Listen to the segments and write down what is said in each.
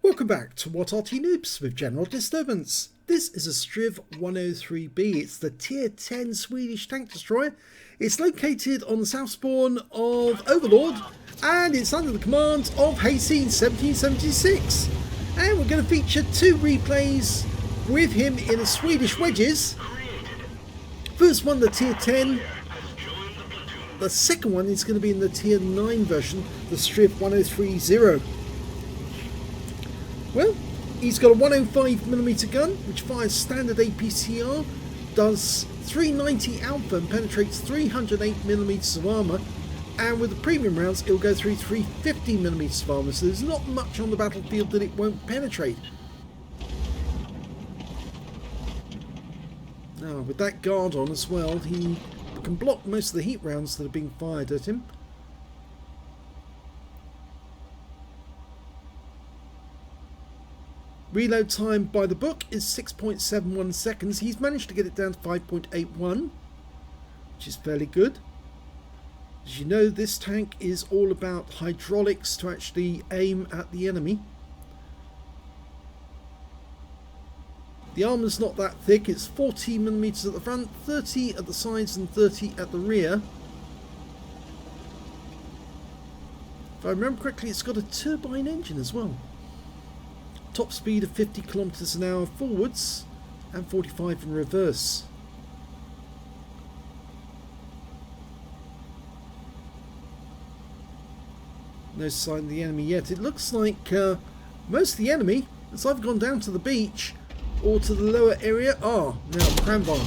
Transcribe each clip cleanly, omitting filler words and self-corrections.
Welcome back to What Arty Noobs with General Disturbance. This is a Strv 103B. It's the Tier 10 Swedish tank destroyer. It's located on the south spawn of Overlord and it's under the command of HAYSEED1776. And we're going to feature two replays with him in a Swedish wedges. First one, the Tier 10. The second one is going to be in the Tier 9 version, the Strv 103B. Well, he's got a 105mm gun, which fires standard APCR, does 390 alpha and penetrates 308mm of armour, and with the premium rounds it'll go through 350mm of armour, so there's not much on the battlefield that it won't penetrate. Now, with that guard on as well, he can block most of the heat rounds that are being fired at him. Reload time by the book is 6.71 seconds. He's managed to get it down to 5.81, which is fairly good. As you know, this tank is all about hydraulics to actually aim at the enemy. The armour's not that thick. It's 40mm at the front, 30 at the sides and 30 at the rear. If I remember correctly, it's got a turbine engine as well. Top speed of 50 kilometers an hour forwards and 45 in reverse. No sign of the enemy yet. It looks like most of the enemy has either gone down to the beach or to the lower area. Now Cranvarn.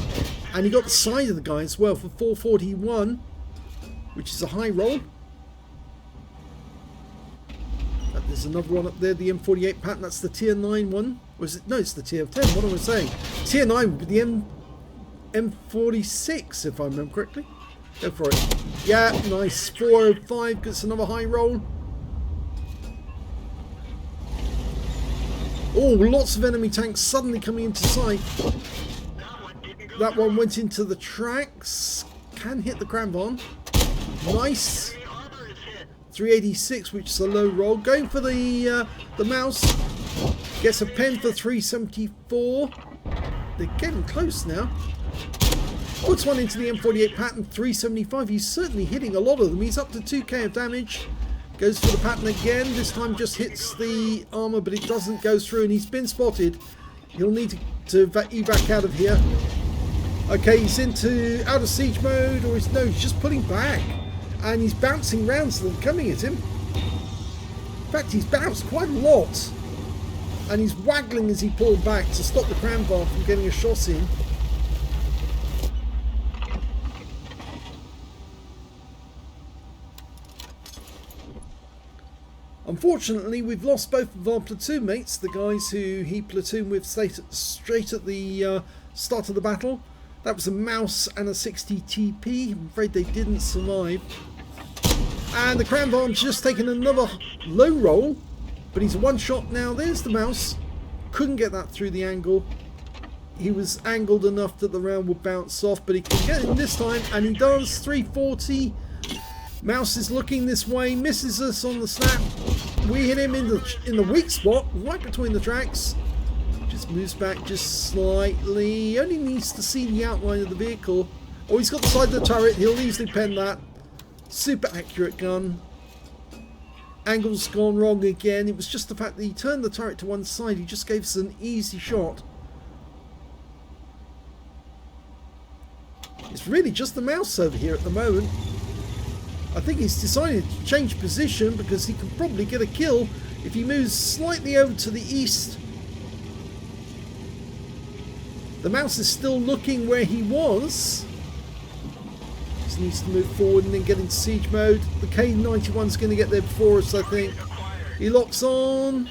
And he got the side of the guy as well for 441, which is a high roll. There's another one up there, the M48 pattern. That's the Tier 9 one. Or is it? No, it's the Tier 10. What am I saying? Tier 9 with the M46, if I remember correctly. Go for it. Yeah, nice. 405 gets another high roll. Oh, lots of enemy tanks suddenly coming into sight. That one went into the tracks. Can hit the Cranvarn. Nice. 386, which is a low roll. Going for the mouse. Gets a pen for 374. They're getting close now. Puts one into the M48 pattern, 375. He's certainly hitting a lot of them. He's up to 2k of damage. Goes for the pattern again. This time just hits the armour, but it doesn't go through, and he's been spotted. He'll need to evac out of here. Okay, he's out of siege mode, or he's just pulling back. And he's bouncing rounds that are coming at him. In fact, he's bounced quite a lot. And he's waggling as he pulled back to stop the Cranvarn from getting a shot in. Unfortunately, we've lost both of our platoon mates, the guys who he platooned with straight at the start of the battle. That was a mouse and a 60 TP. I'm afraid they didn't survive. And the Cranvarn's just taken another low roll, but he's one shot now. There's the mouse. Couldn't get that through the angle. He was angled enough that the round would bounce off, but he can get him this time, and he does. 340. Mouse is looking this way, misses us on the snap. We hit him in the weak spot, right between the tracks. Just moves back just slightly. He only needs to see the outline of the vehicle. Oh, he's got the side of the turret. He'll easily pen that. Super accurate gun. Angle's gone wrong again. It was just the fact that he turned the turret to one side. He just gave us an easy shot. It's really just the mouse over here at the moment. I think he's decided to change position because he can probably get a kill if he moves slightly over to the east. The mouse is still looking where he was. Needs to move forward and then get into siege mode. The K91's going to get there before us, I think. He locks on.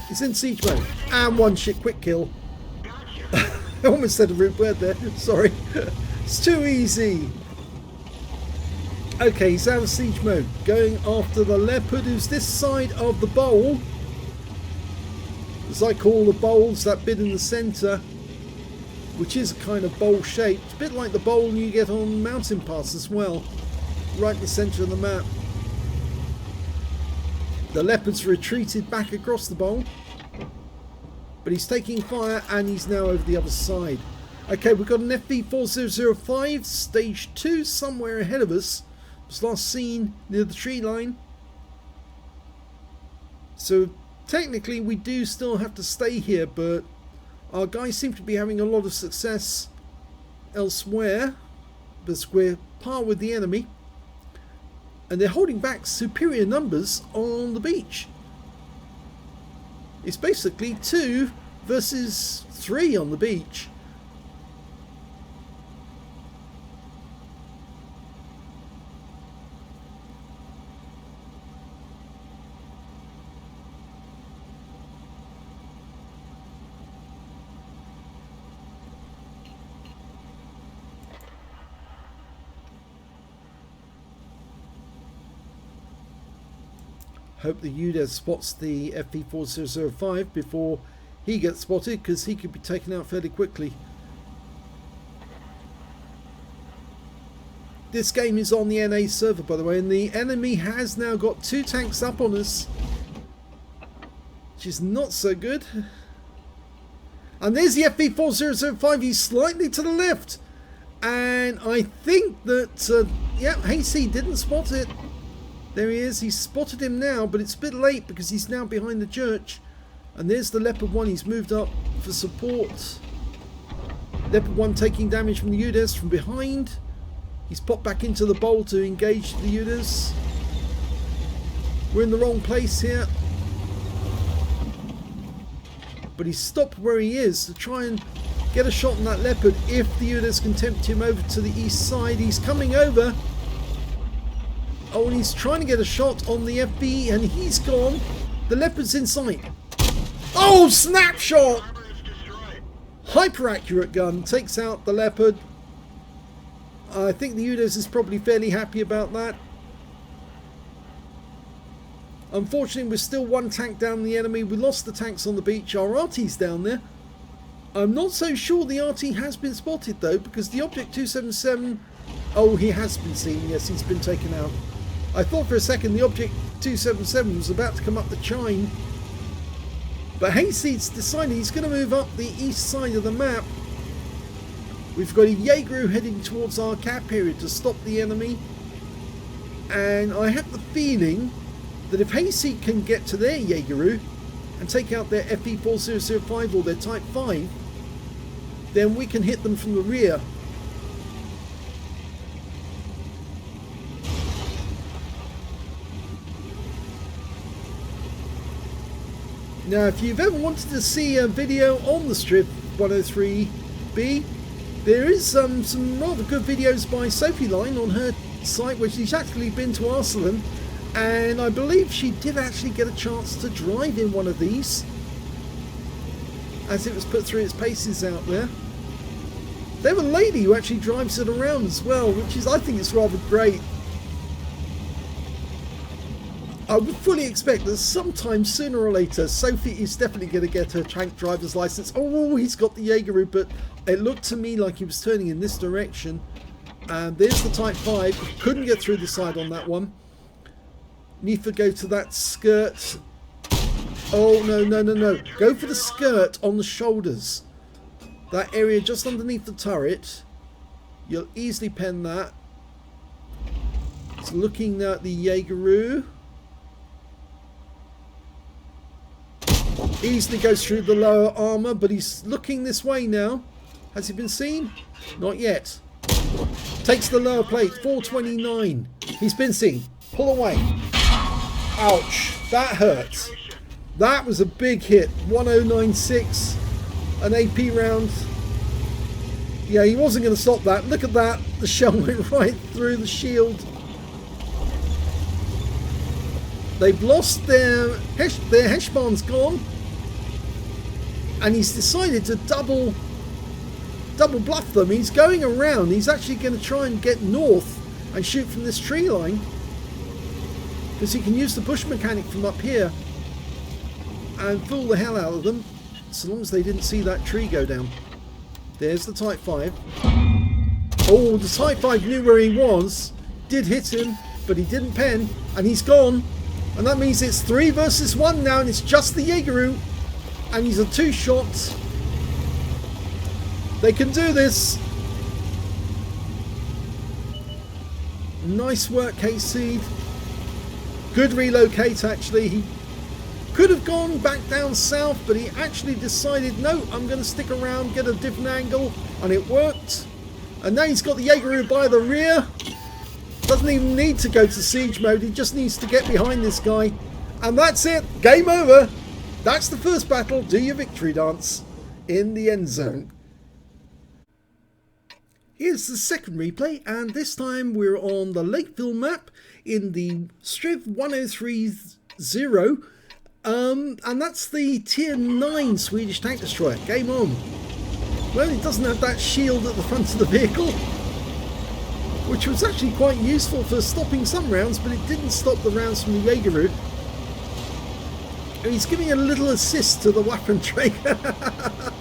He's in siege mode. And one shit quick kill. I almost said a rude word there. Sorry. It's too easy. Okay, he's out of siege mode. Going after the Leopard, who's this side of the bowl. As I call the bowls, that bit in the centre, which is a kind of bowl shape. It's a bit like the bowl you get on mountain pass as well. Right in the centre of the map. The Leopard's retreated back across the bowl. But he's taking fire and he's now over the other side. Okay, we've got an FV4005 stage 2 somewhere ahead of us. It was last seen near the tree line. So technically we do still have to stay here, but our guys seem to be having a lot of success elsewhere. Because we're par with the enemy. And they're holding back superior numbers on the beach. It's basically 2 versus 3 on the beach. Hope the UDES spots the FV4005 before he gets spotted, because he could be taken out fairly quickly. This game is on the NA server, by the way, and the enemy has now got 2 tanks up on us, which is not so good. And there's the FV4005. He's slightly to the left, and I think that yeah, HAYSEED didn't spot it. There he is. He's spotted him now, but it's a bit late because he's now behind the church. And there's the Leopard 1. He's moved up for support. Leopard 1 taking damage from the UDES from behind. He's popped back into the bowl to engage the UDES. We're in the wrong place here. But he's stopped where he is to try and get a shot on that Leopard if the UDES can tempt him over to the east side. He's coming over. Oh, and he's trying to get a shot on the FB, and he's gone. The Leopard's in sight. Oh, snapshot! Hyper accurate gun takes out the Leopard. I think the UDES is probably fairly happy about that. Unfortunately, we're still 1 tank down the enemy. We lost the tanks on the beach. Our Arty's down there. I'm not so sure the Arty has been spotted though, because the Object 277... Oh, he has been seen. Yes, he's been taken out. I thought for a second the Object 277 was about to come up the chine. But HAYSEED's decided he's going to move up the east side of the map. We've got a Jaeger heading towards our cap area to stop the enemy. And I have the feeling that if HAYSEED can get to their Jaeger and take out their FV4005 or their Type 5, then we can hit them from the rear. Now, if you've ever wanted to see a video on the Strv 103B, there is some rather good videos by Sophie Line on her site, where she's actually been to Aslains, and I believe she did actually get a chance to drive in one of these as it was put through its paces out there. They have a lady who actually drives it around as well, which is, I think it's rather great. I would fully expect that sometime sooner or later Sophie is definitely going to get her tank driver's license. Oh, he's got the Jaeger, but it looked to me like he was turning in this direction. And there's the Type 5. Couldn't get through the side on that one. Need to go to that skirt. Oh, no, no, no, no. Go for the skirt on the shoulders. That area just underneath the turret. You'll easily pen that. It's looking at the Jaeger. Easily goes through the lower armour, but he's looking this way now. Has he been seen? Not yet. Takes the lower plate, 429. He's been seen. Pull away. Ouch. That hurt. That was a big hit. 1096. An AP round. Yeah, he wasn't going to stop that. Look at that. The shell went right through the shield. They've lost their Heshbarn's gone. And he's decided to double bluff them. He's going around. He's actually going to try and get north and shoot from this tree line, because he can use the bush mechanic from up here and fool the hell out of them, so long as they didn't see that tree go down. There's the Type 5. Oh, the Type 5 knew where he was, did hit him, but he didn't pen, and he's gone. And that means it's 3 versus 1 now, and it's just the Jaegeru. And he's a 2-shot. They can do this. Nice work, HAYSEED. Good relocate, actually. He could have gone back down south, but he actually decided, no, I'm going to stick around, get a different angle, and it worked. And now he's got the Jaegeru by the rear. Doesn't even need to go to siege mode, he just needs to get behind this guy. And that's it, game over. That's the first battle, do your victory dance in the end zone. Here's the second replay, and this time we're on the Lakeville map in the Strv 103B. And that's the tier 9 Swedish tank destroyer. Game on. Well, it doesn't have that shield at the front of the vehicle, which was actually quite useful for stopping some rounds, but it didn't stop the rounds from the Jaegeru. And he's giving a little assist to the Waffenträger.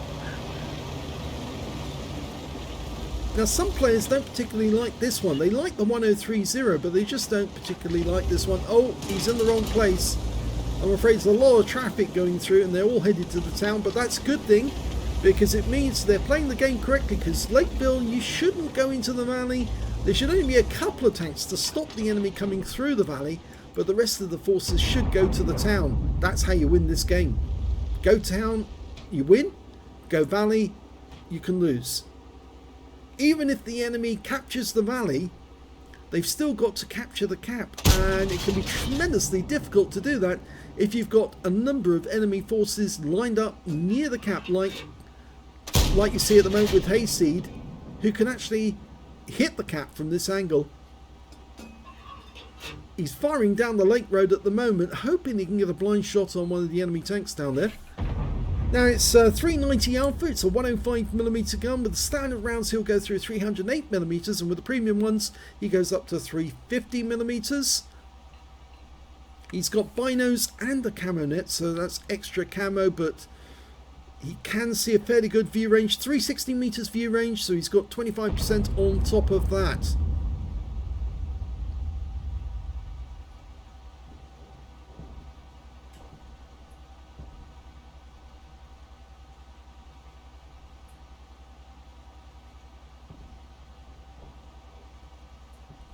Now, some players don't particularly like this one. They like the 103B, but they just don't particularly like this one. Oh, he's in the wrong place. I'm afraid there's a lot of traffic going through, and they're all headed to the town, but that's a good thing, because it means they're playing the game correctly, because Lakeville, you shouldn't go into the valley. There should only be a couple of tanks to stop the enemy coming through the valley, but the rest of the forces should go to the town. That's how you win this game. Go town, you win. Go valley, you can lose. Even if the enemy captures the valley, they've still got to capture the cap, and it can be tremendously difficult to do that if you've got a number of enemy forces lined up near the cap, like you see at the moment with HAYSEED, who can actually hit the cap from this angle. He's firing down the lake road at the moment, hoping he can get a blind shot on one of the enemy tanks down there. Now it's 390 Alpha, it's a 105mm gun. With the standard rounds he'll go through 308mm, and with the premium ones he goes up to 350mm. He's got binos and a camo net, so that's extra camo, but he can see a fairly good view range, 360 meters view range, so he's got 25% on top of that.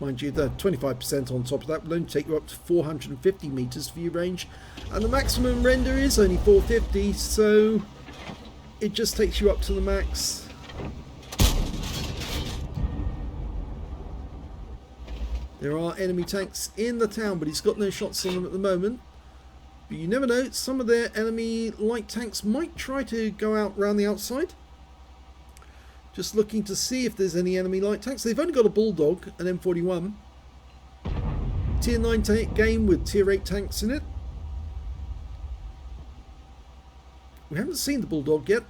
Mind you, the 25% on top of that will only take you up to 450 meters view range, and the maximum render is only 450, so it just takes you up to the max. There are enemy tanks in the town, but he's got no shots on them at the moment. But you never know, some of their enemy light tanks might try to go out round the outside. Just looking to see if there's any enemy light tanks. They've only got a Bulldog, an M41. Tier 9 tank game with tier 8 tanks in it. We haven't seen the Bulldog yet.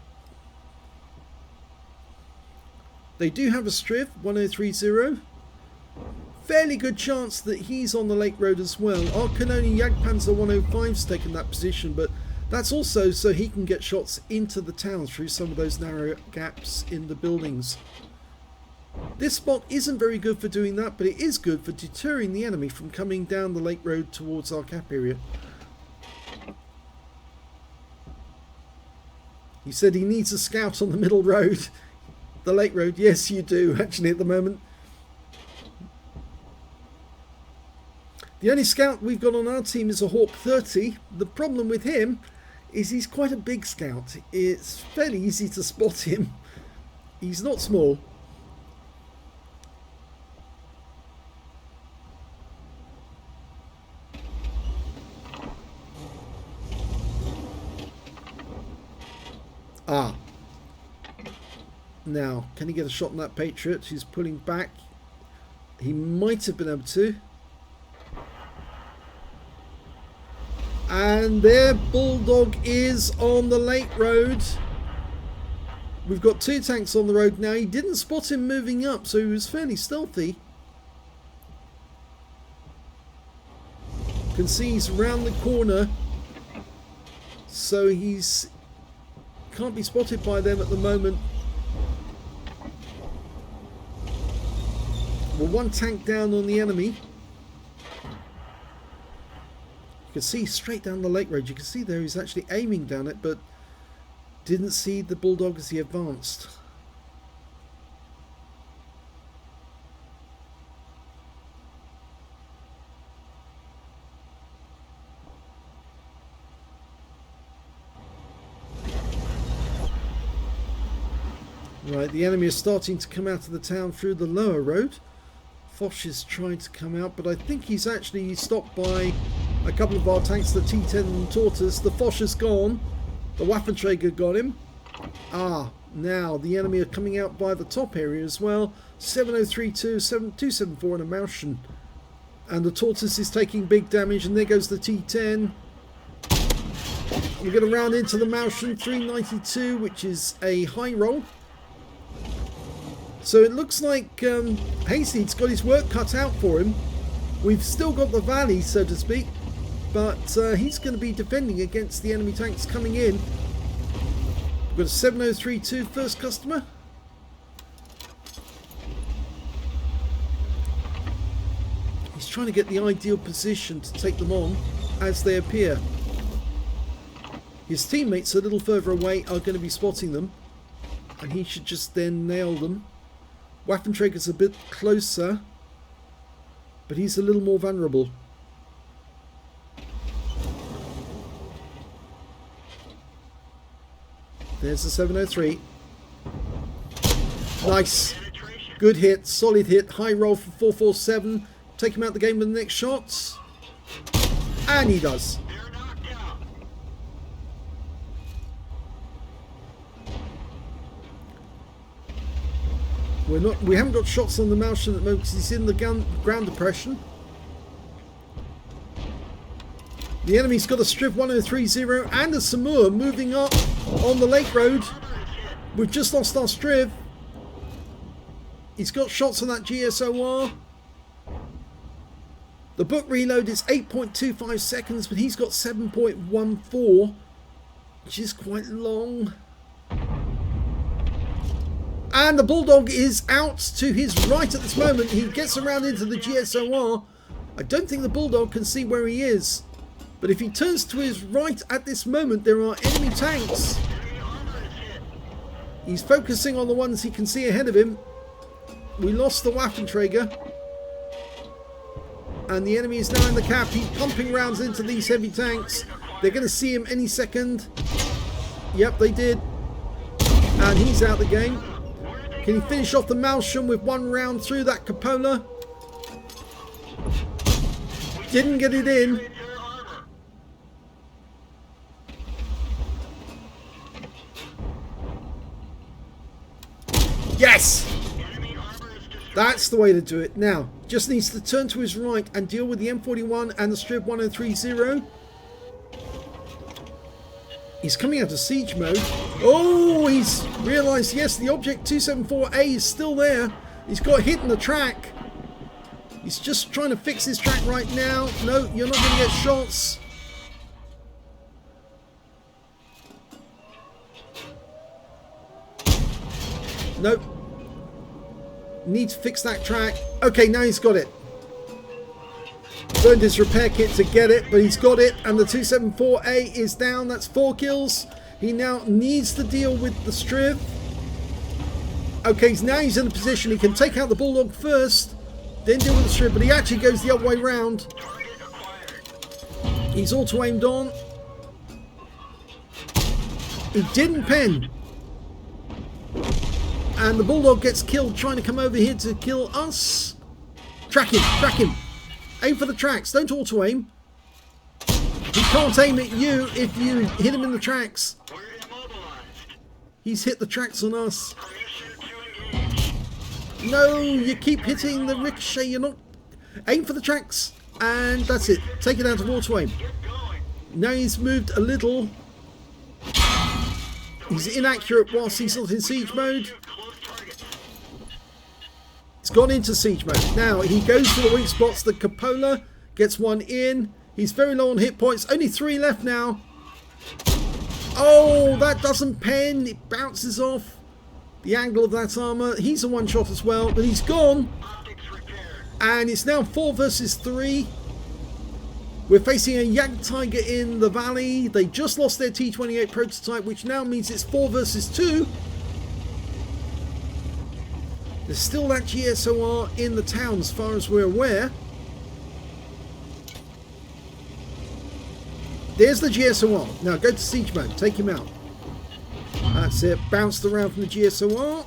They do have a Strv 103B. Fairly good chance that he's on the Lake Road as well. Our Canoni Jagdpanzer 105's taken that position, but that's also so he can get shots into the town through some of those narrow gaps in the buildings. This spot isn't very good for doing that, but it is good for deterring the enemy from coming down the Lake Road towards our cap area. He said he needs a scout on the middle road. The Lake Road, yes you do actually at the moment. The only scout we've got on our team is a Hawk 30. The problem with him is he's quite a big scout. It's fairly easy to spot him. He's not small. Ah. Now, can he get a shot on that Patriot who's pulling back? He might have been able to. And their Bulldog is on the Lake Road. We've got two tanks on the road now. He didn't spot him moving up, so he was fairly stealthy. You can see he's around the corner, so he's can't be spotted by them at the moment. Well, one tank down on the enemy. You can see straight down the lake road. You can see there he's actually aiming down it, but didn't see the bulldog as he advanced. Right, the enemy is starting to come out of the town through the lower road. Foch is trying to come out, but I think he's actually stopped by a couple of our tanks, the T10 and Tortoise. The Foch is gone. The Waffenträger got him. Ah, now the enemy are coming out by the top area as well. 7032, 274 and a Mauschen. And the Tortoise is taking big damage, and there goes the T10. We're going to round into the Mauschen, 392, which is a high roll. So it looks like HAYSEED's got his work cut out for him. We've still got the valley, so to speak, but he's going to be defending against the enemy tanks coming in. We've got a 7032 first customer. He's trying to get the ideal position to take them on as they appear. His teammates a little further away are going to be spotting them, and he should just then nail them. Waffenträger's a bit closer, but he's a little more vulnerable. There's the 703. Nice. Good hit, solid hit, high roll for 447. Take him out the game with the next shots. And he does. We haven't got shots on the Mauschen at the moment because he's in the ground depression. The enemy's got a Strv 103B and a Samur moving up on the lake road. We've just lost our Strv. He's got shots on that GSOR. The book reload is 8.25 seconds, but he's got 7.14, which is quite long. And the bulldog is out to his right at this moment. He gets around into the GSOR. I don't think the bulldog can see where he is. But if he turns to his right at this moment, there are enemy tanks. He's focusing on the ones he can see ahead of him. We lost the Waffenträger. And the enemy is now in the cap. He's pumping rounds into these heavy tanks. They're going to see him any second. Yep, they did. And he's out the game. Can he finish off the Mauschen with one round through that cupola? Didn't get it in. Yes! That's the way to do it. Now, just needs to turn to his right and deal with the M41 and the Strv 103B. He's coming out of siege mode. Oh, he's realised, yes, the object 274A is still there. He's got hit in the track. He's just trying to fix his track right now. No, you're not going to get shots. Nope. Need to fix that track. Okay, now he's got it. Burned his repair kit to get it, but he's got it, and the 274A is down. That's 4 kills. He now needs to deal with the Strv. Okay, now he's in a position he can take out the bulldog first, then deal with the Strv, but he actually goes the other way round. He's auto-aimed on. He didn't pen. And the bulldog gets killed trying to come over here to kill us. Track him, track him. Aim for the tracks, don't auto-aim. He can't aim at you if you hit him in the tracks. He's hit the tracks on us. No, you keep hitting the ricochet, you're not... Aim for the tracks, and that's it. Take it out of auto-aim. Now he's moved a little. He's inaccurate whilst he's not in siege mode. He's gone into siege mode. Now he goes to the weak spots. The cupola gets one in. He's very low on hit points. Only 3 left now. Oh, that doesn't pen. It bounces off the angle of that armor. He's a one shot as well, but he's gone. And it's now 4 versus 3. We're facing a Jagdtiger in the valley. They just lost their T28 prototype, which now means it's 4 versus 2. There's still that GSOR in the town as far as we're aware. There's the GSOR. Now go to siege mode. Take him out. That's it. Bounced around from the GSOR.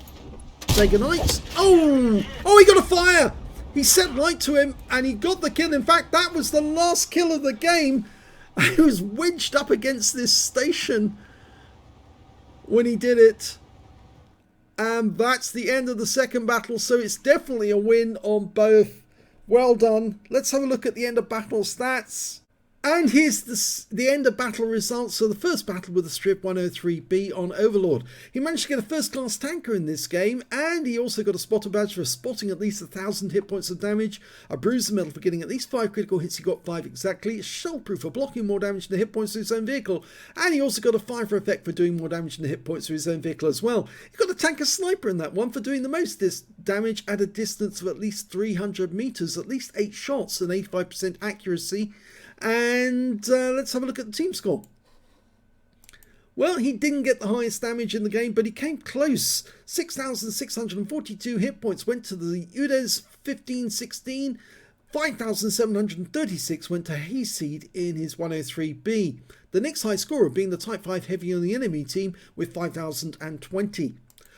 Say goodnight. Oh! Oh, he got a fire! He set light to him and he got the kill. In fact, that was the last kill of the game. He was wedged up against this station when he did it. And that's the end of the second battle. So it's definitely a win on both. Well done. Let's have a look at the end of battle stats. And here's the end of battle results. So the first battle with the Strv 103B on Overlord. He managed to get a first class tanker in this game, and he also got a spotter badge for spotting at least 1,000 hit points of damage, a bruiser medal for getting at least 5 critical hits, he got 5 exactly, a shell proof for blocking more damage than the hit points to his own vehicle, and he also got a 5 effect for doing more damage than the hit points to his own vehicle as well. He got a tanker sniper in that one for doing the most damage at a distance of at least 300 meters, at least 8 shots and 85% accuracy. And let's have a look at the team score. Well, he didn't get the highest damage in the game, but he came close. 6,642 hit points went to the HAYSEED1776. 5,736 went to HAYSEED in his 103B. The next high scorer being the Type 5 Heavy on the enemy team with 5,020.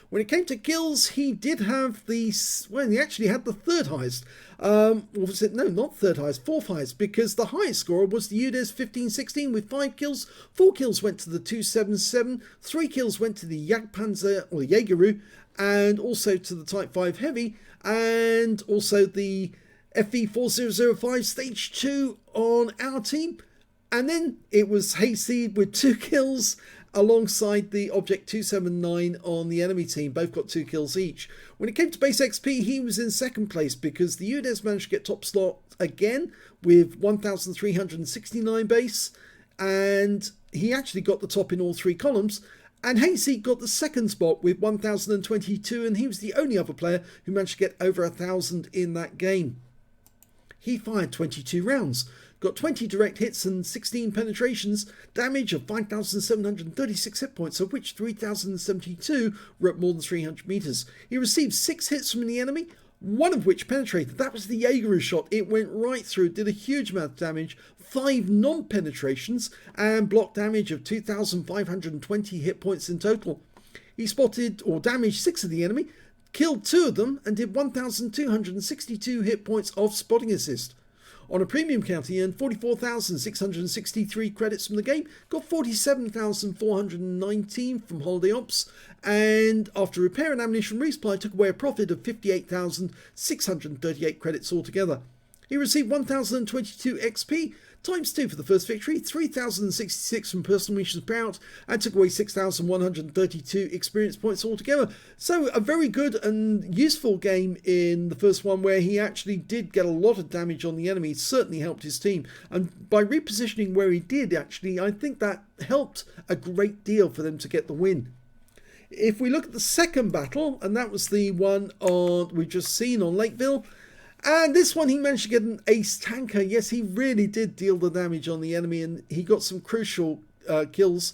When it came to kills, he did have the... Well, he actually had the third highest. Or was it? No, not third highest, fourth highest. Because the highest scorer was the HAYSEED1516 with 5 kills. 4 kills went to the 277. 3 kills went to the Jagdpanzer, or the Jaegeru. And also to the Type 5 Heavy. And also the FV4005 Stage 2 on our team. And then it was HAYSEED with 2 kills. Alongside the Object 279 on the enemy team. Both got 2 kills each. When it came to base XP, he was in second place because the UDES managed to get top slot again with 1,369 base, and he actually got the top in all 3 columns. And HAYSEED got the second spot with 1,022, and he was the only other player who managed to get over 1,000 in that game. He fired 22 rounds. Got 20 direct hits and 16 penetrations, damage of 5,736 hit points, of which 3,072 were at more than 300 meters. He received 6 hits from the enemy, one of which penetrated. That was the Jaegeru shot. It went right through, did a huge amount of damage, 5 non-penetrations, and block damage of 2,520 hit points in total. He spotted or damaged 6 of the enemy, killed 2 of them, and did 1,262 hit points of spotting assist. On a premium count, he earned 44,663 credits from the game, got 47,419 from Holiday Ops, and after repair and ammunition resupply, took away a profit of 58,638 credits altogether. He received 1,022 XP, times 2 for the first victory, 3,066 from personal missions payout, and took away 6,132 experience points altogether. So a very good and useful game in the first one, where he actually did get a lot of damage on the enemy. It certainly helped his team, and by repositioning where he did, actually, I think that helped a great deal for them to get the win. If we look at the second battle, and that was the one we've just seen on Lakeville, and this one he managed to get an ace tanker. Yes, he really did deal the damage on the enemy, and he got some crucial kills.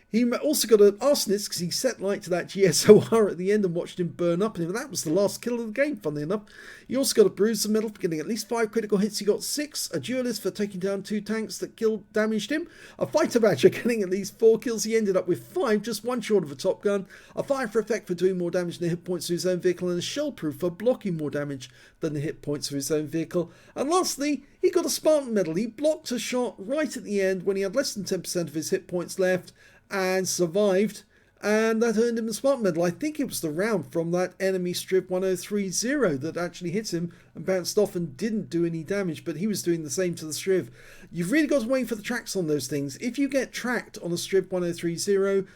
He also got an arsonist because he set light to that GSOR at the end and watched him burn up. And that was the last kill of the game, funnily enough. He also got a bruiser medal for getting at least 5 critical hits. He got 6. A duelist for taking down 2 tanks that damaged him. A fighter badger getting at least 4 kills. He ended up with 5, just 1 short of a top gun. A fire for effect for doing more damage than the hit points to his own vehicle. And a shell proof for blocking more damage than the hit points of his own vehicle. And lastly, he got a Spartan medal. He blocked a shot right at the end when he had less than 10% of his hit points left, and survived, and that earned him a Spartan medal. I think it was the round from that enemy Strv 103B that actually hit him and bounced off and didn't do any damage, but he was doing the same to the Strv. You've really got to wait for the tracks on those things. If you get tracked on a Strv 103B,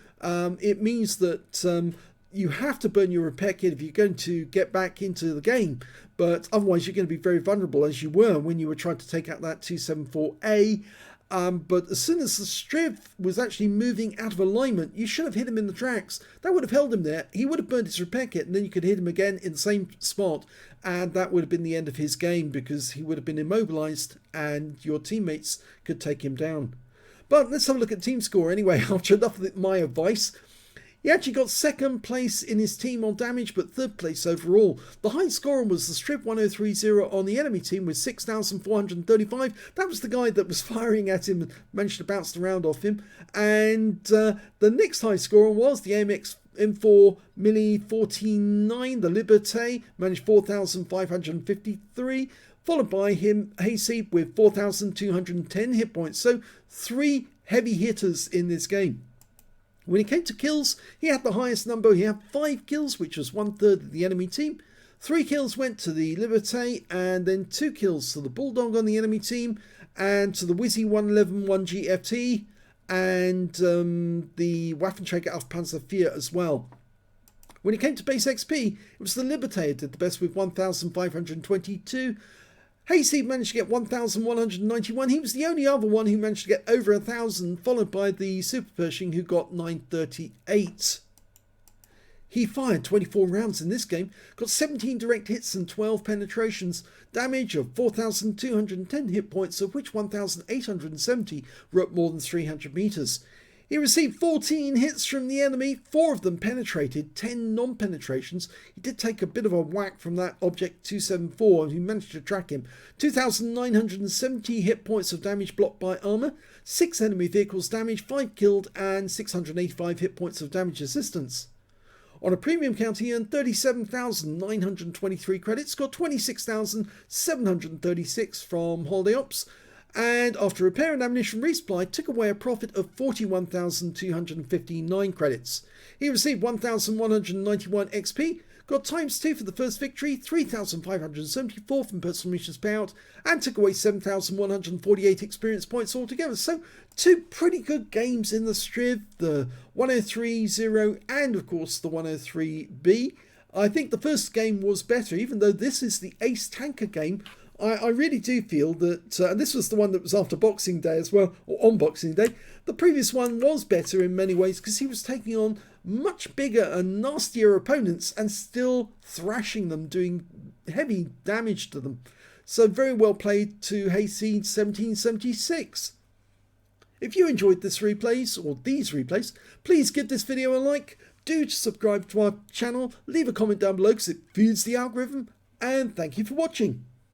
it means that you have to burn your repair kit if you're going to get back into the game, but otherwise you're going to be very vulnerable, as you were when you were trying to take out that 274A. But as soon as the Strv was actually moving out of alignment, you should have hit him in the tracks. That would have held him there. He would have burned his repair kit, and then you could hit him again in the same spot, and that would have been the end of his game, because he would have been immobilized and your teammates could take him down. But let's have a look at team score anyway. After enough of my advice, he actually got second place in his team on damage, but third place overall. The highest scorer was the Strv 103B on the enemy team with 6,435. That was the guy that was firing at him and managed to bounce around off him. And the next high scorer was the AMX M4 Mini 49, the Liberté, managed 4,553. Followed by him, HAYSEED, with 4,210 hit points. So 3 heavy hitters in this game. When it came to kills, he had the highest number. He had 5 kills, which was 1/3 of the enemy team. 3 kills went to the Liberté, and then 2 kills to the Bulldog on the enemy team, and to the Wizzy 111 1GFT, and the Waffenträger auf Panzer IV as well. When it came to base XP, it was the Liberté that did the best with 1,522. HAYSEED managed to get 1,191. He was the only other one who managed to get over 1,000, followed by the Super Pershing, who got 938. He fired 24 rounds in this game, got 17 direct hits and 12 penetrations, damage of 4,210 hit points, of which 1,870 were at more than 300 meters. He received 14 hits from the enemy, 4 of them penetrated, 10 non-penetrations. He did take a bit of a whack from that Object 274, who managed to track him. 2,970 hit points of damage blocked by armour, 6 enemy vehicles damaged, 5 killed, and 685 hit points of damage assistance. On a premium count, he earned 37,923 credits, got 26,736 from Holiday Ops, and after repair and ammunition resupply, took away a profit of 41,259 credits. He received 1,191 XP, got ×2 for the first victory, 3,574 from personal missions payout, and took away 7,148 experience points altogether. So 2 pretty good games in the Strv, the 103B and of course the 103B. I think the first game was better, even though this is the Ace Tanker game. I really do feel that, and this was the one that was after Boxing Day as well, or on Boxing Day, the previous one was better in many ways because he was taking on much bigger and nastier opponents and still thrashing them, doing heavy damage to them. So very well played to HAYSEED1776. If you enjoyed this replays, or these replays, please give this video a like, do subscribe to our channel, leave a comment down below because it feeds the algorithm, and thank you for watching.